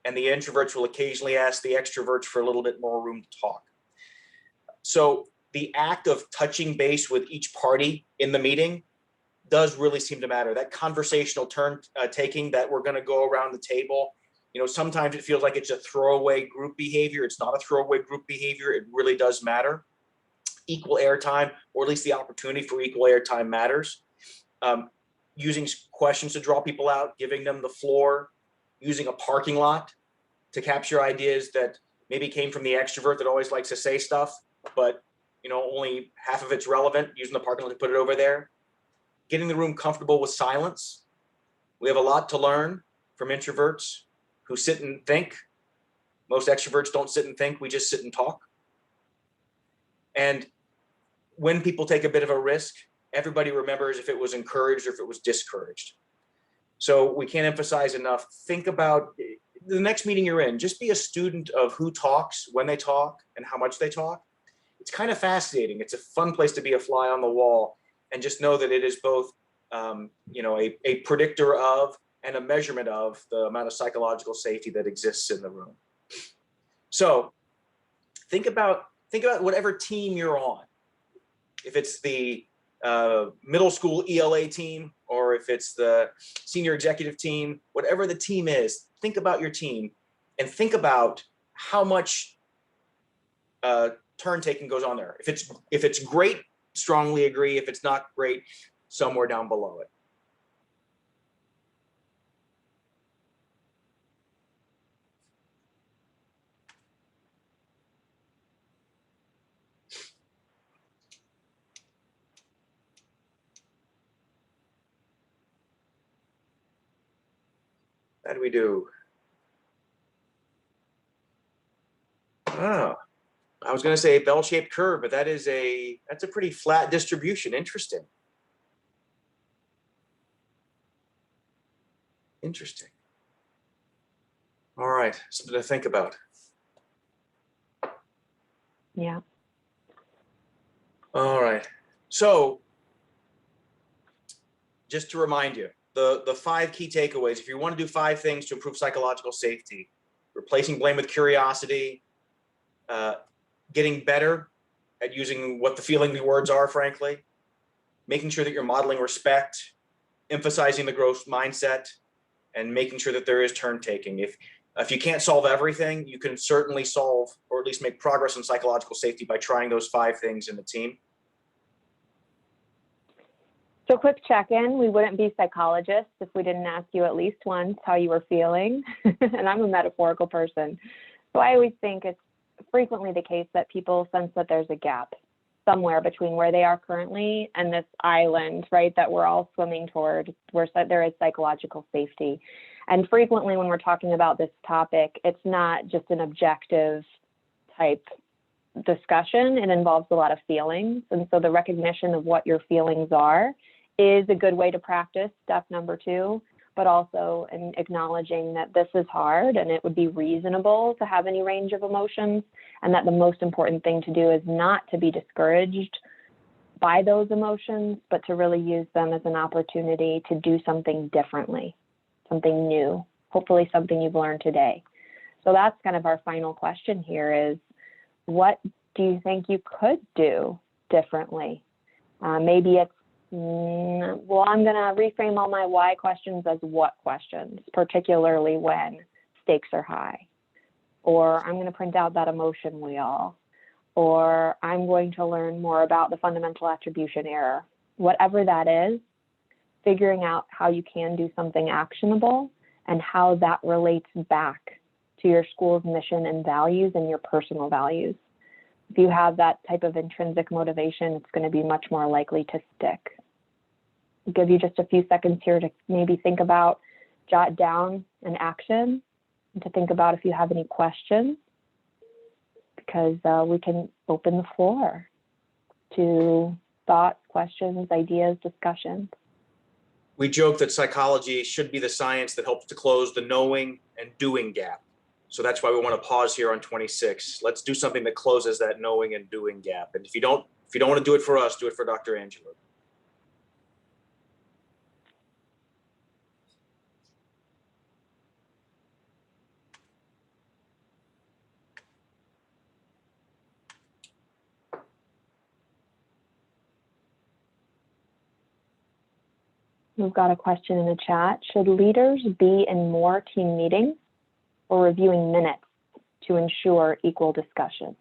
and the introverts will occasionally ask the extroverts for a little bit more room to talk. So the act of touching base with each party in the meeting does really seem to matter. That conversational turn taking, that we're going to go around the table. Sometimes it feels like it's a throwaway group behavior. It's not a throwaway group behavior. It really does matter. Equal airtime, or at least the opportunity for equal airtime, matters. Using questions to draw people out, giving them the floor, using a parking lot to capture ideas that maybe came from the extrovert that always likes to say stuff, but only half of it's relevant, using the parking lot to put it over there. Getting the room comfortable with silence. We have a lot to learn from introverts who sit and think. Most extroverts don't sit and think, we just sit and talk. And when people take a bit of a risk, everybody remembers if it was encouraged or if it was discouraged. So we can't emphasize enough, think about the next meeting you're in, just be a student of who talks, when they talk, and how much they talk. It's kind of fascinating. It's a fun place to be a fly on the wall, and just know that it is both a predictor of and a measurement of the amount of psychological safety that exists in the room. So think about whatever team you're on. If it's the middle school ELA team, or if it's the senior executive team, whatever the team is, think about your team and think about how much turn taking goes on there. If it's great, strongly agree. If it's not great, somewhere down below it. How do we do? Ah, I was going to say a bell-shaped curve, but that's a pretty flat distribution. Interesting. Interesting. All right, something to think about. Yeah. All right. So just to remind you, the 5 key takeaways, if you want to do 5 things to improve psychological safety: replacing blame with curiosity, getting better at using what the feeling the words are, frankly, making sure that you're modeling respect, emphasizing the growth mindset, and making sure that there is turn taking. If you can't solve everything, you can certainly solve, or at least make progress on psychological safety by trying those 5 things in the team. So quick check-in, we wouldn't be psychologists if we didn't ask you at least once how you were feeling. And I'm a metaphorical person. So I always think it's frequently the case that people sense that there's a gap somewhere between where they are currently and this island, right, that we're all swimming toward, where there is psychological safety. And frequently when we're talking about this topic, it's not just an objective type discussion, it involves a lot of feelings. And so the recognition of what your feelings are is a good way to practice step number 2, but also in acknowledging that this is hard and it would be reasonable to have any range of emotions, and that the most important thing to do is not to be discouraged by those emotions, but to really use them as an opportunity to do something differently, something new, hopefully something you've learned today. So that's kind of our final question here is, what do you think you could do differently? Maybe it's, well, I'm going to reframe all my why questions as what questions, particularly when stakes are high. Or I'm going to print out that emotion wheel. Or I'm going to learn more about the fundamental attribution error. Whatever that is, figuring out how you can do something actionable and how that relates back to your school's mission and values and your personal values. If you have that type of intrinsic motivation, it's going to be much more likely to stick. I'll give you just a few seconds here to maybe think about, jot down an action, and to think about if you have any questions, because we can open the floor to thoughts, questions, ideas, discussions. We joke that psychology should be the science that helps to close the knowing and doing gap. So that's why we want to pause here on 26. Let's do something that closes that knowing and doing gap. And if you don't want to do it for us, do it for Dr. Angela. We've got a question in the chat. Should leaders be in more team meetings or reviewing minutes to ensure equal discussions?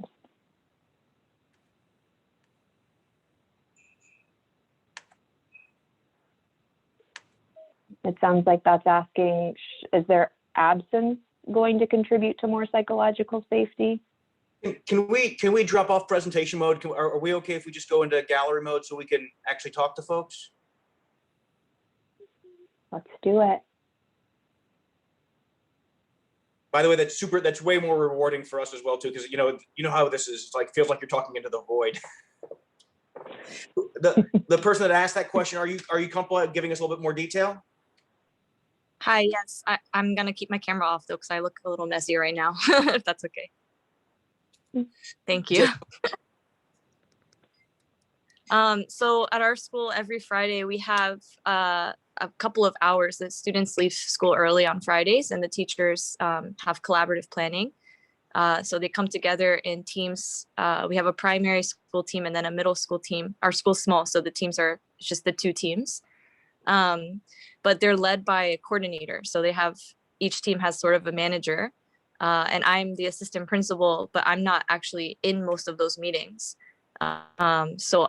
It sounds like that's asking, is their absence going to contribute to more psychological safety? Can we drop off presentation mode? Are we okay if we just go into gallery mode so we can actually talk to folks? Let's do it. By the way, that's way more rewarding for us as well too, because you know how this is. It's like, feels like you're talking into the void. The person that asked that question, are you comfortable at giving us a little bit more detail? Hi, yes, I'm gonna keep my camera off though, because I look a little messy right now, if that's okay. Thank you. So at our school, every Friday, we have a couple of hours that students leave school early on Fridays, and the teachers have collaborative planning. So they come together in teams. We have a primary school team and then a middle school team. Our school's small, so the teams are just the 2 teams. But they're led by a coordinator. So each team has sort of a manager, and I'm the assistant principal, but I'm not actually in most of those meetings. So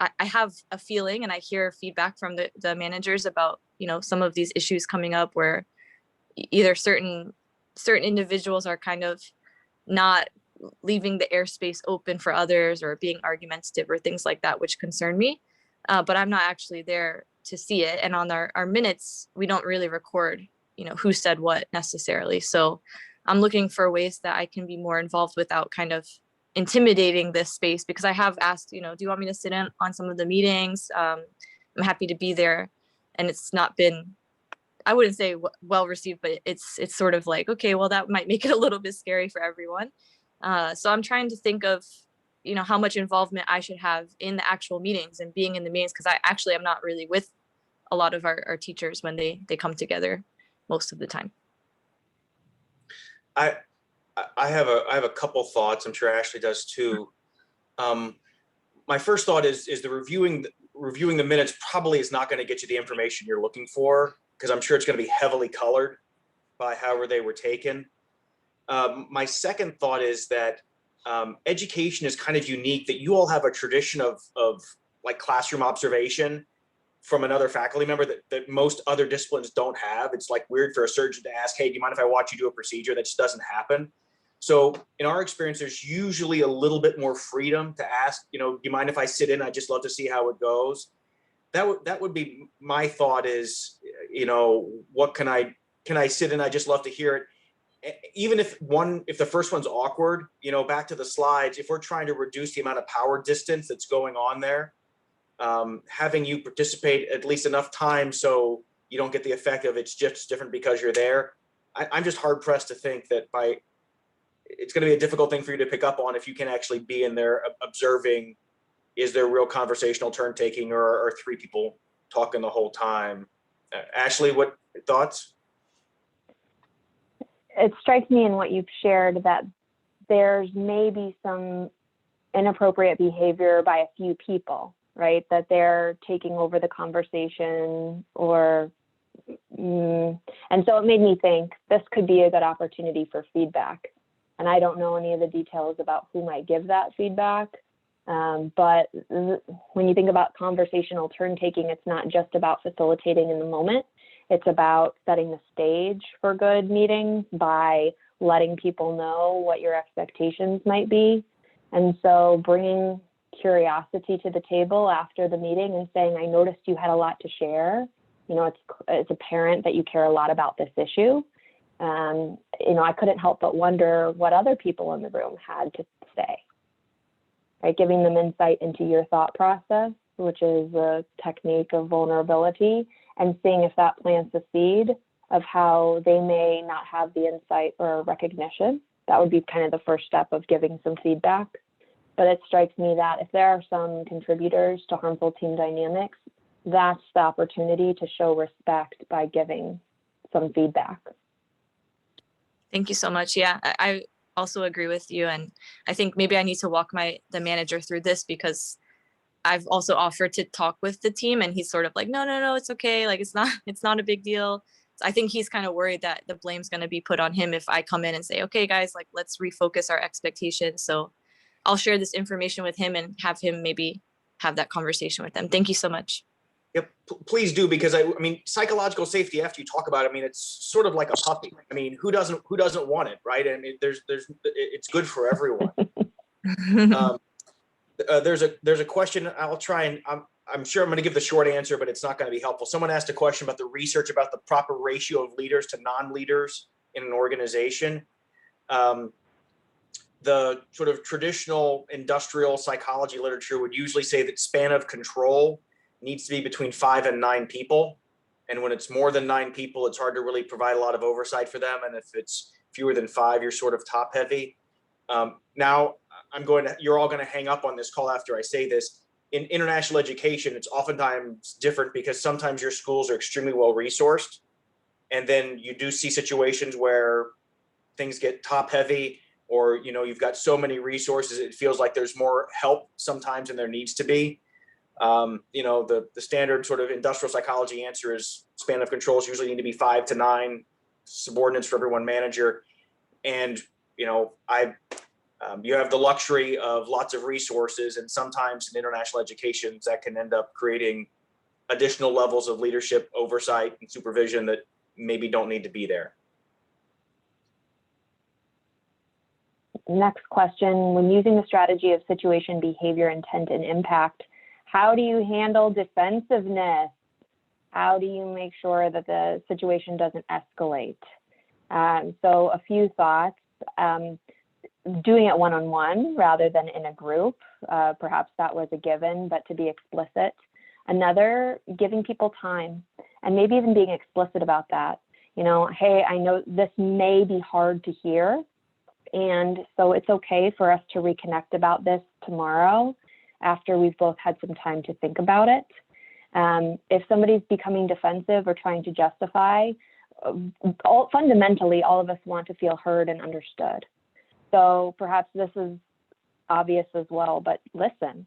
I have a feeling and I hear feedback from the managers about, some of these issues coming up where either certain individuals are kind of not leaving the airspace open for others or being argumentative or things like that, which concern me. But I'm not actually there to see it. And on our minutes, we don't really record, who said what necessarily. So I'm looking for ways that I can be more involved without kind of intimidating this space, because I have asked, do you want me to sit in on some of the meetings? I'm happy to be there. And it's not been, I wouldn't say well received, but it's sort of like, okay, well, that might make it a little bit scary for everyone. So I'm trying to think of, how much involvement I should have in the actual meetings and being in the meetings, because I actually am not really with a lot of our teachers when they come together most of the time. I have a couple thoughts. I'm sure Ashley does too. My first thought is the reviewing the minutes probably is not going to get you the information you're looking for, because I'm sure it's going to be heavily colored by however they were taken. My second thought is that education is kind of unique, that you all have a tradition of like classroom observation from another faculty member that most other disciplines don't have. It's like weird for a surgeon to ask, hey, do you mind if I watch you do a procedure? That just doesn't happen. So in our experience, there's usually a little bit more freedom to ask, do you mind if I sit in? I just love to see how it goes. That would be my thought is, what can I sit in? I just love to hear it. even if the first one's awkward, back to the slides, if we're trying to reduce the amount of power distance that's going on there, having you participate at least enough time so you don't get the effect of it's just different because you're there. I'm just hard pressed to think that it's going to be a difficult thing for you to pick up on if you can actually be in there observing, is there real conversational turn taking, or are three people talking the whole time? Ashley, what thoughts? It strikes me in what you've shared that there's maybe some inappropriate behavior by a few people, right? That they're taking over the conversation and so it made me think this could be a good opportunity for feedback. And I don't know any of the details about who might give that feedback. But when you think about conversational turn taking, it's not just about facilitating in the moment. It's about setting the stage for good meetings by letting people know what your expectations might be. And so bringing curiosity to the table after the meeting and saying, I noticed you had a lot to share. It's apparent that you care a lot about this issue. I couldn't help but wonder what other people in the room had to say, right? Giving them insight into your thought process, which is a technique of vulnerability, and seeing if that plants a seed of how they may not have the insight or recognition. That would be kind of the first step of giving some feedback. But it strikes me that if there are some contributors to harmful team dynamics, that's the opportunity to show respect by giving some feedback. Thank you so much. Yeah, I also agree with you. And I think maybe I need to walk the manager through this, because I've also offered to talk with the team and he's sort of like, no, it's okay. Like, it's not a big deal. So I think he's kind of worried that the blame's going to be put on him if I come in and say, okay, guys, like, let's refocus our expectations. So I'll share this information with him and have him maybe have that conversation with them. Thank you so much. Yep, please do, because I mean, psychological safety, after you talk about it, I mean, it's sort of like a puppy. I mean, who doesn't want it, right? I mean, it's good for everyone. There's a question. I'll try and I'm sure I'm going to give the short answer, but it's not going to be helpful. Someone asked a question about the research about the proper ratio of leaders to non-leaders in an organization. The sort of traditional industrial psychology literature would usually say that span of control needs to be between 5 and 9 people. And when it's more than 9 people, it's hard to really provide a lot of oversight for them. And if it's fewer than 5, you're sort of top heavy. Now you're all going to hang up on this call after I say this. In international education, it's oftentimes different because sometimes your schools are extremely well resourced. And then you do see situations where things get top heavy, or, you've got so many resources, it feels like there's more help sometimes than there needs to be. The standard sort of industrial psychology answer is span of controls usually need to be 5 to 9 subordinates for every one manager. And, you have the luxury of lots of resources, and sometimes in international education that can end up creating additional levels of leadership oversight and supervision that maybe don't need to be there. Next question, when using the strategy of situation, behavior, intent, and impact, how do you handle defensiveness? How do you make sure that the situation doesn't escalate? So a few thoughts. Doing it one-on-one rather than in a group. Perhaps that was a given, but to be explicit. Another, giving people time, and maybe even being explicit about that. Hey, I know this may be hard to hear, and so it's okay for us to reconnect about this tomorrow after we've both had some time to think about it. If somebody's becoming defensive or trying to justify, fundamentally, all of us want to feel heard and understood. So perhaps this is obvious as well, but listen,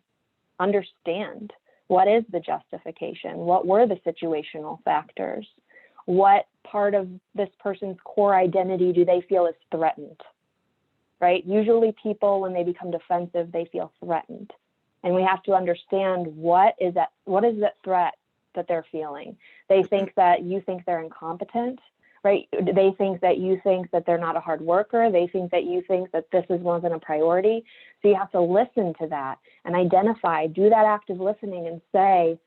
understand, what is the justification? What were the situational factors? What part of this person's core identity do they feel is threatened, right? Usually people, when they become defensive, they feel threatened. And we have to understand what is that threat that they're feeling. They think that you think they're incompetent, right? They think that you think that they're not a hard worker. They think that you think that this wasn't a priority. So you have to listen to that and identify, do that active listening and say,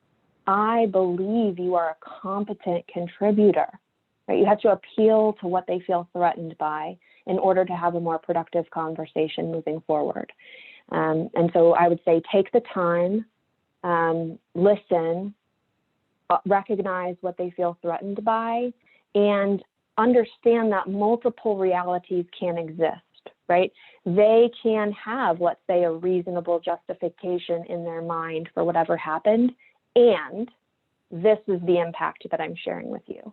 I believe you are a competent contributor. right? You have to appeal to what they feel threatened by in order to have a more productive conversation moving forward. And so I would say take the time, listen, recognize what they feel threatened by, and understand that multiple realities can exist, right? They can have, let's say, a reasonable justification in their mind for whatever happened, and this is the impact that I'm sharing with you.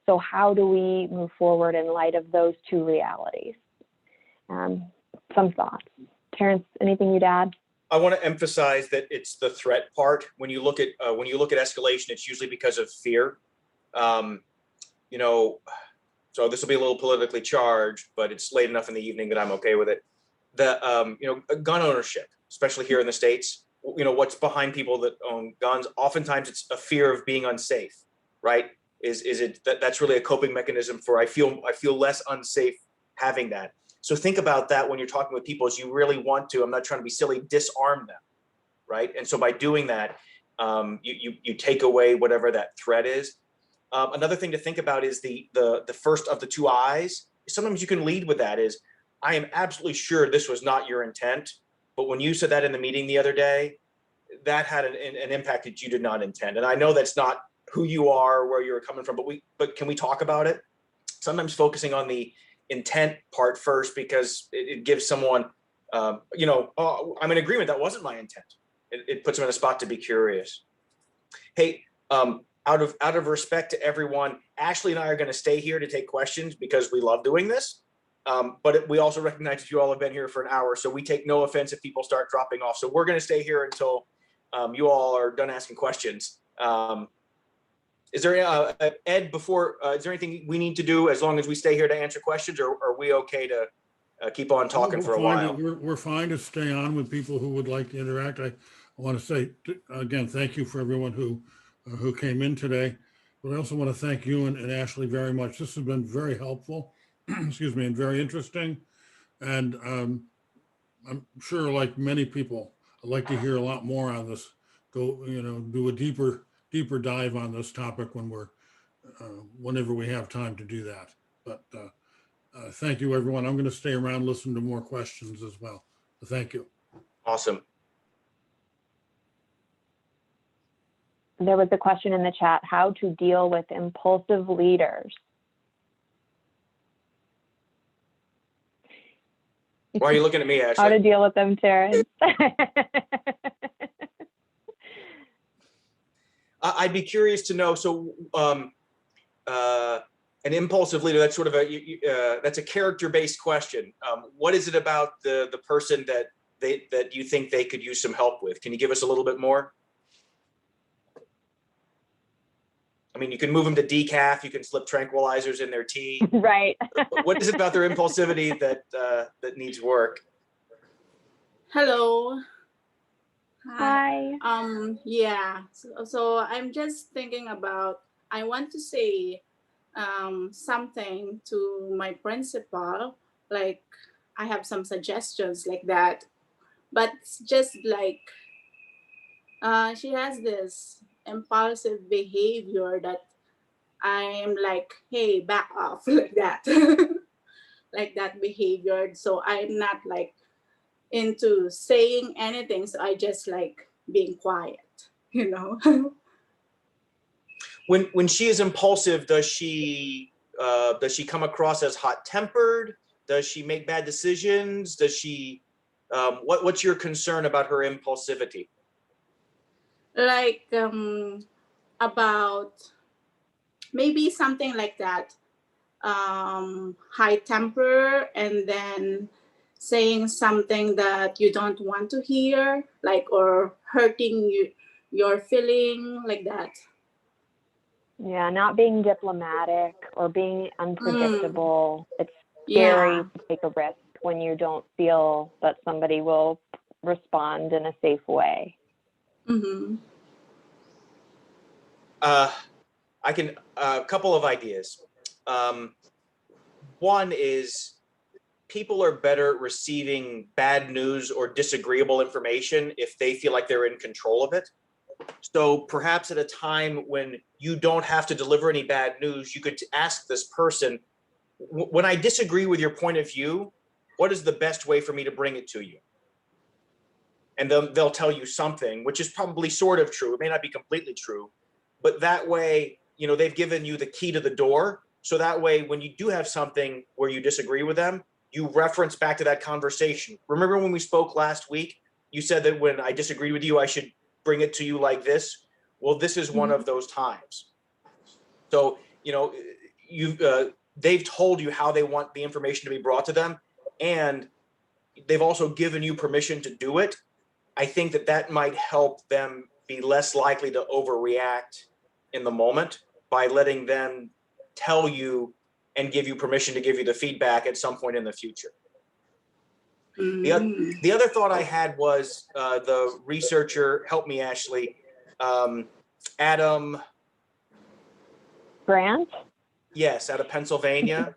So how do we move forward in light of those two realities? Some thoughts. Terence, anything you'd add? I want to emphasize that it's the threat part. When you look at escalation, it's usually because of fear. You know, so this will be a little politically charged, but it's late enough in the evening that I'm okay with it. Gun ownership, especially here in the States, what's behind people that own guns? Oftentimes it's a fear of being unsafe, right? Is it that's really a coping mechanism for I feel less unsafe having that. So think about that when you're talking with people, as you really want to, I'm not trying to be silly, disarm them, right? And so by doing that, you take away whatever that threat is. Another thing to think about is the first of the two I's. Sometimes you can lead with that is, I am absolutely sure this was not your intent, but when you said that in the meeting the other day, that had an impact that you did not intend. And I know that's not who you are, where you're coming from, but can we talk about it? Sometimes focusing on the intent part first, because it gives someone, oh, I'm in agreement, that wasn't my intent. It puts them in a spot to be curious. Hey, out of respect to everyone, Ashley and I are going to stay here to take questions because we love doing this. But we also recognize that you all have been here for an hour, so we take no offense if people start dropping off. So we're going to stay here until you all are done asking questions. Is there, Ed, is there anything we need to do as long as we stay here to answer questions, or are we okay to keep on talking for a while? We're fine to stay on with people who would like to interact. I want to say, again, thank you for everyone who came in today. But I also want to thank you and Ashley very much. This has been very helpful, excuse me, and very interesting. And I'm sure, like many people, I'd like to hear a lot more on this. Do a deeper dive on this topic whenever we have time to do that. But thank you, everyone. I'm going to stay around, listen to more questions as well. So thank you. Awesome. There was a question in the chat, how to deal with impulsive leaders. Why are you looking at me, Ashley? How to deal with them, Terence. I'd be curious to know. So, an impulsive leader, that's sort of that's a character-based question. What is it about the person that you think they could use some help with? Can you give us a little bit more? I mean, you can move them to decaf. You can slip tranquilizers in their tea. Right. What is it about their impulsivity that needs work? Hello. Hi. Yeah. So I'm just thinking about, I want to say something to my principal, like I have some suggestions like that, but it's just like she has this impulsive behavior that I'm like, hey, back off, like that. Like that behavior. So I'm not like into saying anything, so I just like being quiet, When she is impulsive, does she come across as hot-tempered? Does she make bad decisions? Does she what's your concern about her impulsivity? Like about maybe something like that, high temper, and then saying something that you don't want to hear, like, or hurting your feeling, like that. Yeah, not being diplomatic or being unpredictable. It's scary to take a risk when you don't feel that somebody will respond in a safe way. Mm-hmm. I can a couple of ideas. One is, people are better at receiving bad news or disagreeable information if they feel like they're in control of it. So perhaps at a time when you don't have to deliver any bad news, you could ask this person, when I disagree with your point of view, what is the best way for me to bring it to you? And they'll tell you something, which is probably sort of true. It may not be completely true, but that way, you know, they've given you the key to the door. So that way, when you do have something where you disagree with them, you reference back to that conversation. Remember when we spoke last week, you said that when I disagreed with you, I should bring it to you like this. Well, this is one of those times. So, you know, they've told you how they want the information to be brought to them, and they've also given you permission to do it. I think that that might help them be less likely to overreact in the moment by letting them tell you and give you permission to give you the feedback at some point in the future. The other thought I had was the researcher, help me, Ashley, Adam Grant? Yes, out of Pennsylvania.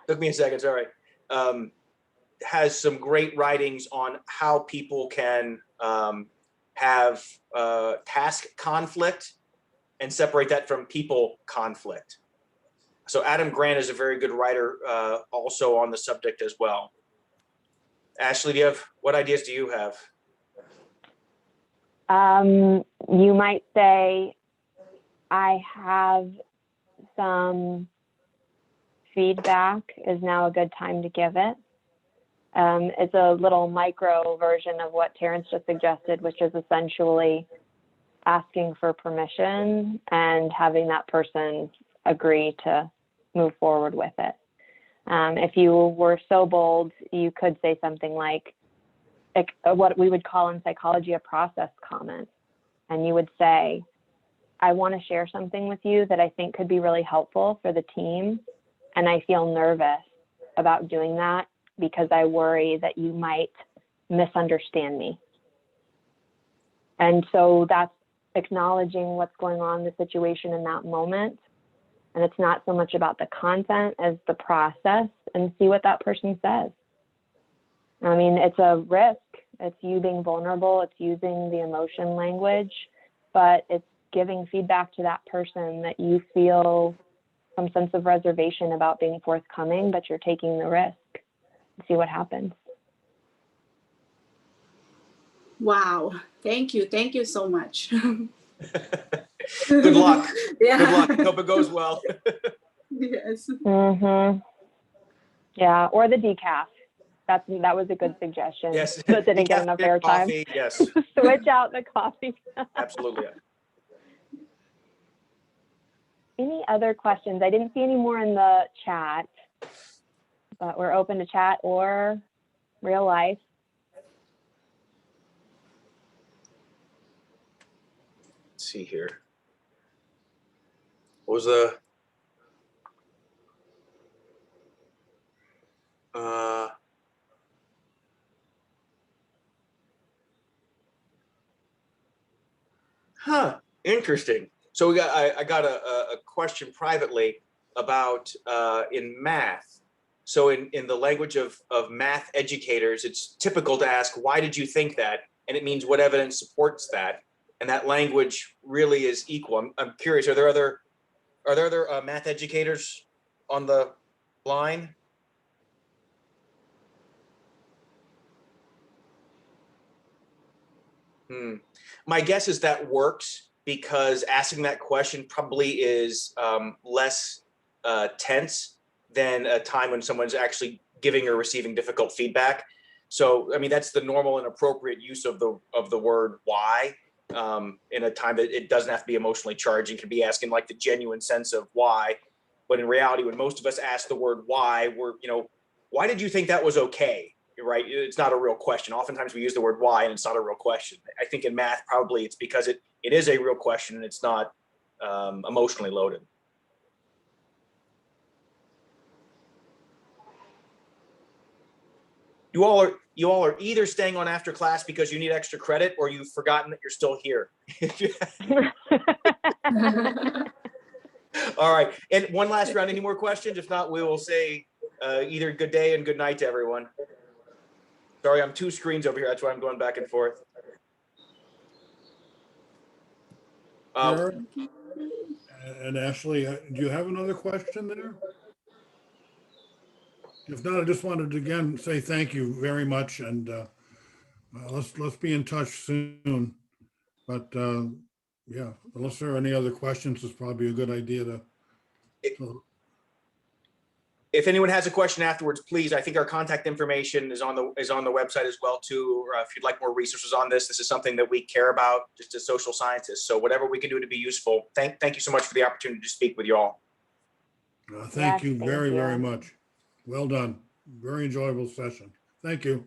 Took me a second, sorry. Has some great writings on how people can have task conflict and separate that from people conflict. So Adam Grant is a very good writer also on the subject as well. Ashley, what ideas do you have? You might say, I have some feedback. Is now a good time to give it? It's a little micro version of what Terence just suggested, which is essentially asking for permission and having that person agree to move forward with it. If you were so bold, you could say something like what we would call in psychology a process comment. And you would say, I want to share something with you that I think could be really helpful for the team. And I feel nervous about doing that because I worry that you might misunderstand me. And so that's acknowledging what's going on in the situation in that moment. And it's not so much about the content as the process, and see what that person says. I mean, it's a risk. It's you being vulnerable. It's using the emotion language, but it's giving feedback to that person that you feel some sense of reservation about being forthcoming, but you're taking the risk. See what happens. Wow. Thank you. Thank you so much. Good luck. Yeah. Good luck. Hope it goes well. Yes. Mm-hmm. Yeah, or the decaf. That was a good suggestion. Yes. That didn't get enough airtime. Coffee, yes. Switch out the coffee. Absolutely. Any other questions? I didn't see any more in the chat, but we're open to chat or real life. Let's see here. What was the interesting. So I got a question privately about in math. So in the language of math educators, it's typical to ask, why did you think that? And it means what evidence supports that. And that language really is equal. I'm curious, are there other math educators on the line? My guess is that works because asking that question probably is less tense than a time when someone's actually giving or receiving difficult feedback. So, I mean, that's the normal and appropriate use of the word why in a time that it doesn't have to be emotionally charged and can be asking like the genuine sense of why. But in reality, when most of us ask the word why, we're, why did you think that was okay? Right? It's not a real question. Oftentimes we use the word why and it's not a real question. I think in math, probably it's because it is a real question and it's not emotionally loaded. You all are either staying on after class because you need extra credit or you've forgotten that you're still here. All right. And one last round. Any more questions? If not, we will say either good day and good night to everyone. Sorry, I'm two screens over here. That's why I'm going back and forth. Sure. Thank you. And Ashley, do you have another question there? If not, I just wanted to again say thank you very much, and let's be in touch soon. But yeah, unless there are any other questions, it's probably a good idea to. If anyone has a question afterwards, please, I think our contact information is on the website as well too. Or if you'd like more resources on this is something that we care about just as social scientists. So whatever we can do to be useful. Thank you so much for the opportunity to speak with you all. Thank Yes, you thank very, you. very much. Well done. Very enjoyable session. Thank you.